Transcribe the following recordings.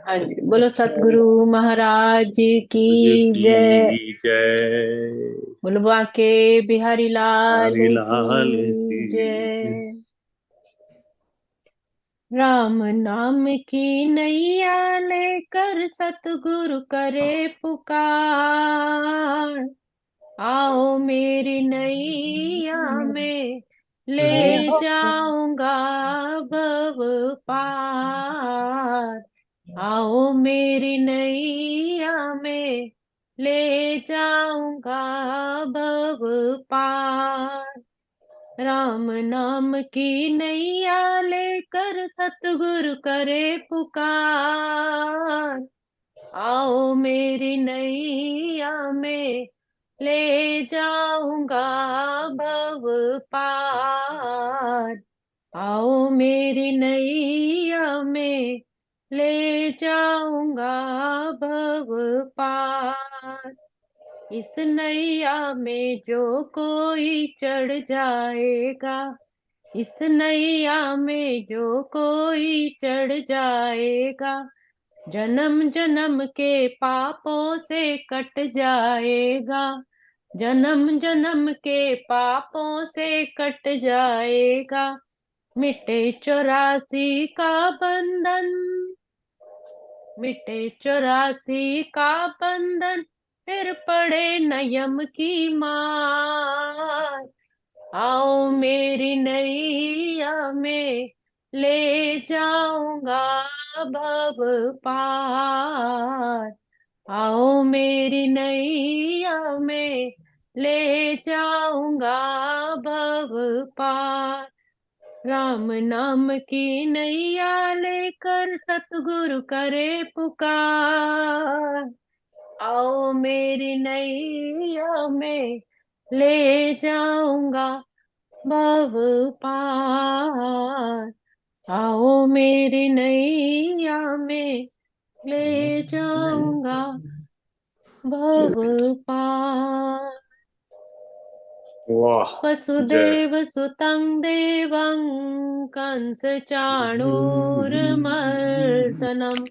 हाँ जी, बोलो सतगुरु महाराज की आज जय। की जय। बोलो बाके बिहारी लाल हरि लाल की की जय। जय। राम नाम की नैया लेकर सतगुरु करे पुकार। आओ मेरी नैया में ले जाऊंगा भव पार। आओ मेरी नैया में ले जाऊंगा भव पार। राम नाम की नैया लेकर सतगुरु करे पुकार। आओ मेरी नैया में ले जाऊंगा भव पार। आओ मेरी नैया में ले जाऊंगा भव पार। इस नैया में जो कोई चढ़ जाएगा, इस नैया में जो कोई चढ़ जाएगा, जन्म जन्म के पापों से कट जाएगा। जन्म जन्म के पापों से कट जाएगा। मिटे 84 का बंधन, मिटे 84 का बंधन, फिर पड़े न यम की मार। आओ मेरी नैया में ले जाऊंगा भव पार। आओ मेरी नैया में ले जाऊंगा भव पार। राम नाम की नैया लेकर सतगुरु करे पुकार। आओ मेरी नैया में ले जाऊंगा भव पार। आओ मेरी नैया में ले जाऊंगा भव पार। वाह। जय। वसुदेव सुतं देवं कंस चाणूरमर्दनं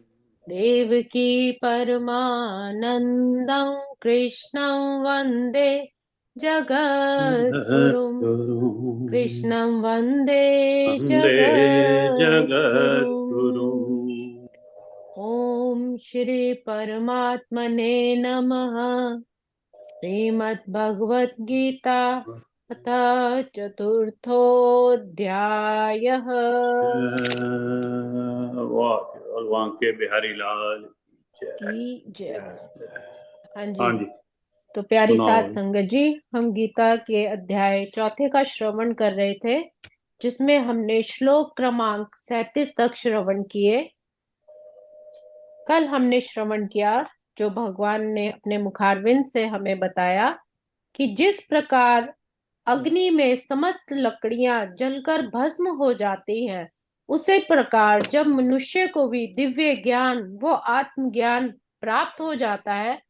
देवकी परमानन्दं कृष्णं वन्दे जगद्गुरुं। जगद्गुरु कृष्णं वन्दे वन्दे जगद्गुरु। जगद्गुरुम्। ॐ श्री परमात्मने नमः। श्रीमद्भगवद्गीता अथ चतुर्थोऽध्यायः। वाह केवल वांके बिहारी लाल की जय। की जय। जय। हाँ जी। हाँ जी। तो प्यारी सुनाओ। साध संगत जी, हम गीता के अध्याय चौथे का श्रवण कर रहे थे, जिसमें हमने श्लोक क्रमांक 37 तक श्रवण किए। कल हमने श्रवण किया जो भगवान ने अपने मुखारविंद से हमें बताया कि जिस प्रकार अग्नि में समस्त लकड़ियां जलकर भस्म हो जाती हैं, उसी प्रकार जब मनुष्य को भी दिव्य ज्ञान वो आत्मज्ञान प्राप्त हो जाता है,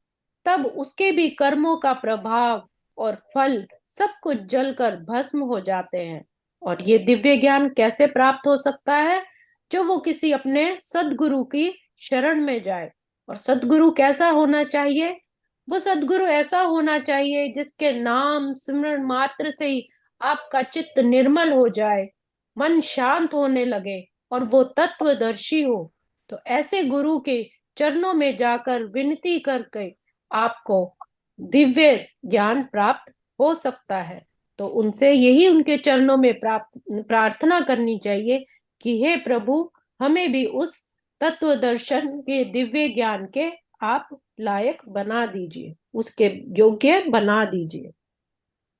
तब उसके भी कर्मों का प्रभाव और फल सब कुछ जलकर भस्म हो जाते हैं। और ये दिव्य ज्ञान कैसे प्राप्त हो सकता है? जो वो किसी अपने सदगुरु की शरण में जाए। और सदगुरु कैसा होना चाहिए? वो सदगुरु ऐसा होना चाहिए जिसके नाम सिमरन मात्र से ही आपका चित्त निर्मल हो जाए, मन शांत होने लगे और वो तत्वदर्शी हो। तो ऐसे गुरु के चरणों में जाकर विनती करके आपको दिव्य ज्ञान प्राप्त हो सकता है। तो उनसे यही उनके चरणों में प्राप्त प्रार्थना करनी चाहिए कि हे प्रभु, हमें भी उस तत्व दर्शन के दिव्य ज्ञान के आप लायक बना दीजिए, उसके योग्य बना दीजिए।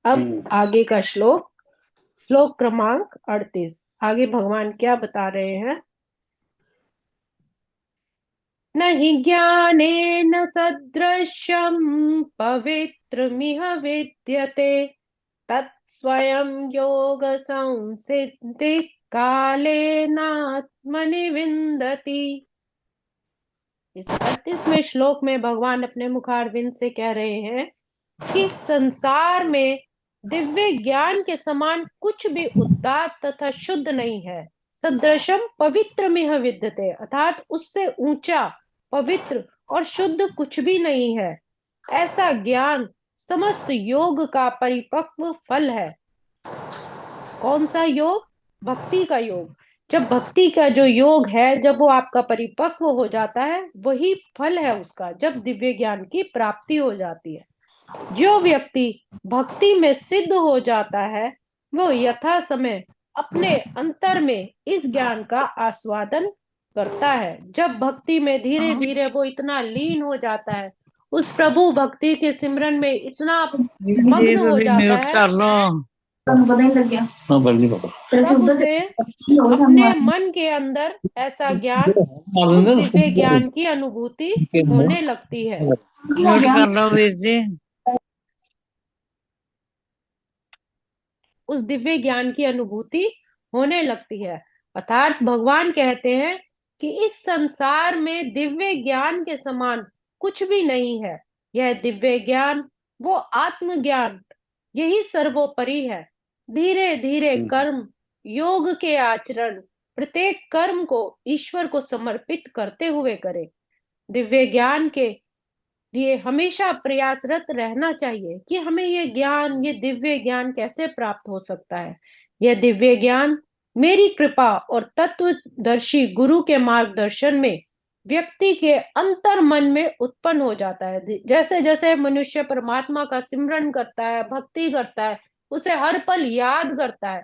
अब हम्म। आगे का श्लोक, श्लोक क्रमांक 38। आगे भगवान क्या बता रहे हैं? न हि ज्ञानेन सदृशं पवित्रमिह विद्यते, तत्स्वयं योग संसिद्धि कालेनात्मनि विन्दति। इस 38वें श्लोक में भगवान अपने मुखारविंद से कह रहे हैं कि संसार में दिव्य ज्ञान के समान कुछ भी उदात्त तथा शुद्ध नहीं है। सदृशम पवित्र में विद्यते, अर्थात उससे ऊंचा, पवित्र और शुद्ध कुछ भी नहीं है। ऐसा ज्ञान समस्त योग का परिपक्व फल है। कौन सा योग? भक्ति का योग। जब भक्ति का जो योग है, जब वो आपका परिपक्व हो जाता है, वही फल है उसका, जब दिव्य ज्ञान की प्राप्ति हो जाती है। जो व्यक्ति भक्ति में सिद्ध हो जाता है, वो यथा समय अपने अंतर में इस ज्ञान का आस्वादन करता है। जब भक्ति में धीरे धीरे वो इतना लीन हो जाता है, उस प्रभु भक्ति के सिमरन में इतना जी मग्न हो ਤੁਸੀਂ जाता म्यूट है, कर लो। ਤੁਹਾਨੂੰ ਪਤਾ ਹੀ ਨਹੀਂ ਲੱਗਿਆ। हाँ बल्ली पापा तब उसे अपने मन के अंदर ऐसा ज्ञान, उस दिव्य ज्ञान की अनुभूति होने लगती है। म्यूट कर लो वीर जी। उस दिव्य ज्ञान की अनुभूति होने लगती है। अर्थात भगवान कहते हैं कि इस संसार में दिव्य ज्ञान के समान कुछ भी नहीं है। यह दिव्य ज्ञान, वो आत्म ज्ञान, यही सर्वोपरि है। धीरे धीरे कर्म योग के आचरण, प्रत्येक कर्म को ईश्वर को समर्पित करते हुए करें। दिव्य ज्ञान के लिए हमेशा प्रयासरत रहना चाहिए कि हमें ये ज्ञान, ये दिव्य ज्ञान कैसे प्राप्त हो सकता है। यह दिव्य ज्ञान मेरी कृपा और तत्वदर्शी गुरु के मार्गदर्शन में व्यक्ति के अंतर मन में उत्पन्न हो जाता है। जैसे जैसे मनुष्य परमात्मा का सिमरन करता है, भक्ति करता है, उसे हर पल याद करता है,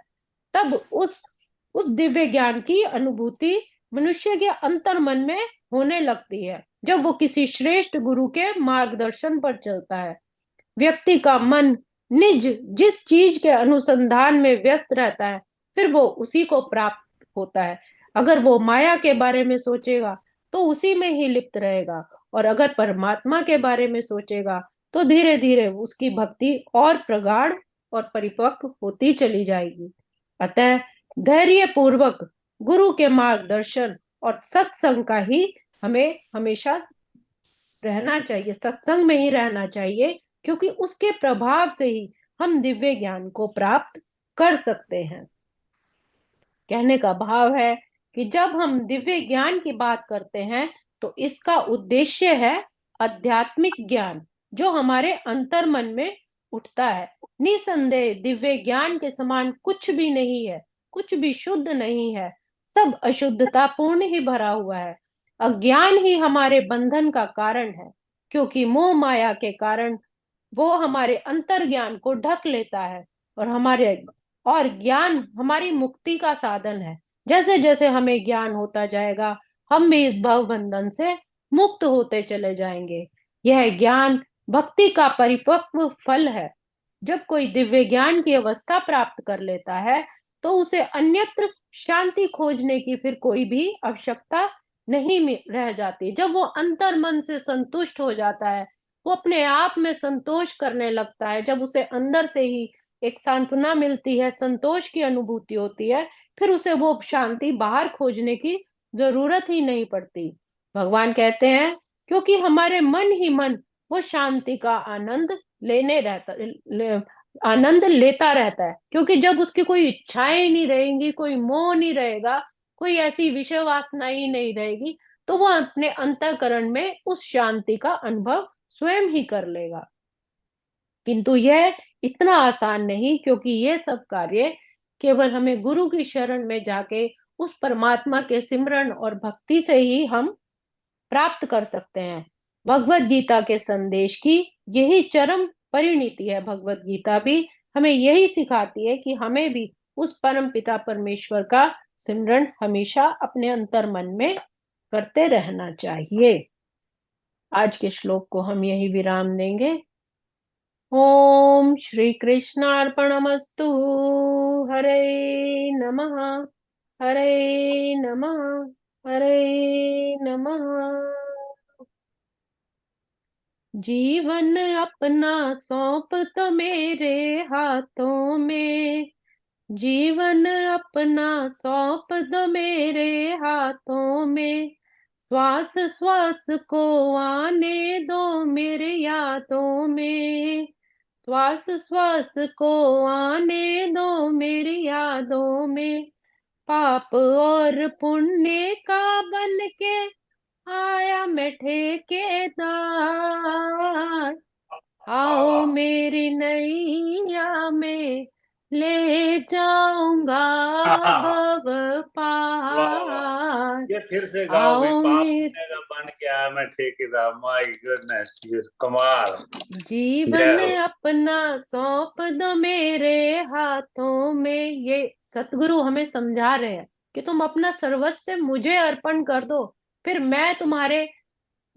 तब उस दिव्य ज्ञान की अनुभूति मनुष्य के अंतर मन में होने लगती है। जब वो किसी श्रेष्ठ गुरु के मार्गदर्शन पर चलता है, व्यक्ति का मन निज जिस चीज के अनुसंधान में व्यस्त रहता है, फिर वो उसी को प्राप्त होता है। अगर वो माया के बारे में सोचेगा तो उसी में ही लिप्त रहेगा, और अगर परमात्मा के बारे में सोचेगा तो धीरे धीरे उसकी भक्ति और प्रगाढ़ और परिपक्व होती चली जाएगी। अतः धैर्य पूर्वक गुरु के मार्गदर्शन और सत्संग का ही हमें हमेशा रहना चाहिए, सत्संग में ही रहना चाहिए, क्योंकि उसके प्रभाव से ही हम दिव्य ज्ञान को प्राप्त कर सकते हैं। कहने का भाव है कि जब हम दिव्य ज्ञान की बात करते हैं तो इसका उद्देश्य है आध्यात्मिक ज्ञान, जो हमारे अंतर मन में उठता है। निसंदेह दिव्य ज्ञान के समान कुछ भी नहीं है, कुछ भी शुद्ध नहीं है, सब अशुद्धता पूर्ण ही भरा हुआ है। अज्ञान ही हमारे बंधन का कारण है, क्योंकि मोह माया के कारण वो हमारे अंतर ज्ञान को ढक लेता है, और ज्ञान हमारी मुक्ति का साधन है। जैसे जैसे हमें ज्ञान होता जाएगा, हम भी इस भव बंधन से मुक्त होते चले जाएंगे। यह ज्ञान भक्ति का परिपक्व फल है। जब कोई दिव्य ज्ञान की अवस्था प्राप्त कर लेता है तो उसे अन्यत्र शांति खोजने की फिर कोई भी आवश्यकता नहीं रह जाती। जब वो अंतर मन से संतुष्ट हो जाता है, वो अपने आप में संतोष करने लगता है, जब उसे अंदर से ही एक सांत्वना मिलती है, संतोष की अनुभूति होती है, फिर उसे वो शांति बाहर खोजने की जरूरत ही नहीं पड़ती। भगवान कहते हैं क्योंकि हमारे मन ही मन वो शांति का आनंद लेता रहता है, क्योंकि जब उसकी कोई इच्छाएं नहीं रहेंगी, कोई मोह नहीं रहेगा, कोई ऐसी विषय वासना ही नहीं रहेगी, तो वो अपने अंतःकरण में उस शांति का अनुभव स्वयं ही कर लेगा। किंतु यह इतना आसान नहीं, क्योंकि ये सब कार्य केवल हमें गुरु की शरण में जाके उस परमात्मा के सिमरन और भक्ति से ही हम प्राप्त कर सकते हैं। भगवत गीता के संदेश की यही चरम परिणति है। भगवत गीता भी हमें यही सिखाती है कि हमें भी उस परम पिता परमेश्वर का सिमरन हमेशा अपने अंतर मन में करते रहना चाहिए। आज के श्लोक को हम यही विराम देंगे। ओम श्री कृष्णार्पणमस्तु। हरे नमः, हरे नमः, हरे नमः। जीवन अपना सौंप तो मेरे हाथों में, जीवन अपना सौंप दो मेरे हाथों में, श्वास श्वास को आने दो मेरे यादों में, श्वास श्वास को आने दो मेरी यादों में, पाप और पुण्य का बन के आया मैं ठेकेदार। आओ मेरी नैया में ले जाऊंगा भव वाह, पार। ये फिर से गाओ भाई। आओ पाप मेरे पुण्य का बन के आया मैं ठेकेदार। माय गुडनेस, ये कमाल। जीवन जय हो। अपना सौंप दो मेरे हाथों में। ये सतगुरु हमें समझा रहे हैं कि तुम अपना सर्वस्व मुझे अर्पण कर दो, फिर मैं तुम्हारे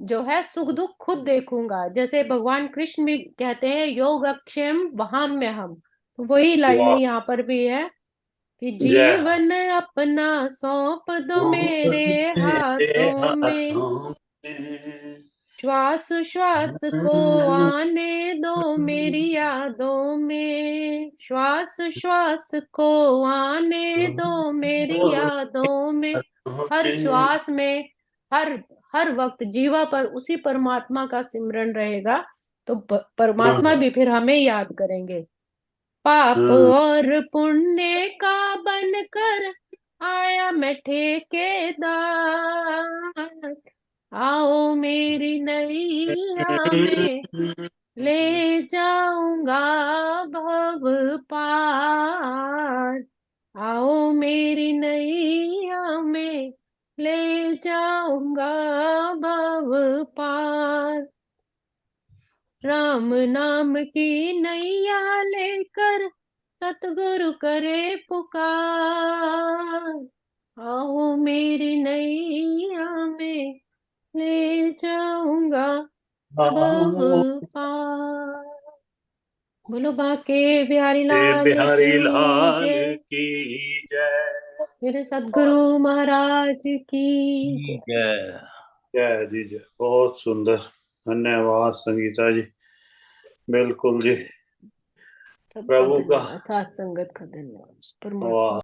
जो है सुख दुख खुद देखूंगा। जैसे भगवान कृष्ण भी कहते हैं योगक्षेम वहां में हम, तो वही लाइनें वाह, यहाँ पर भी है कि जय हो। जीवन अपना सौंप दो मेरे मेरे हाथों में। हाथों में। श्वास श्वास को आने दो मेरी यादों में। श्वास श्वास को आने दो मेरी यादों में। हर श्वास में, हर हर वक्त जीवा पर उसी परमात्मा का सिमरन रहेगा, तो परमात्मा भी फिर हमें याद करेंगे। पाप और पुण्य का बनकर आया मैं ठेकेदार। आओ मेरी नैया में ले जाऊंगा भव पार। आओ मेरी नैया में ले जाऊंगा भव पार। राम नाम की नैया लेकर सतगुरु करे पुकार। आओ मेरी नैया में ले जाऊंगा भव पार। बोलो बाके बिहारी लाल बिहारी की लाल जय। की जय। मेरे सदगुरु महाराज की जय। जय जय जी, जय। बहुत सुंदर, धन्यवाद संगीता जी। बिल्कुल जी। सबका प्रभु का धन्यवाद, साथ संगत का धन्यवाद, परमात्मा वाह।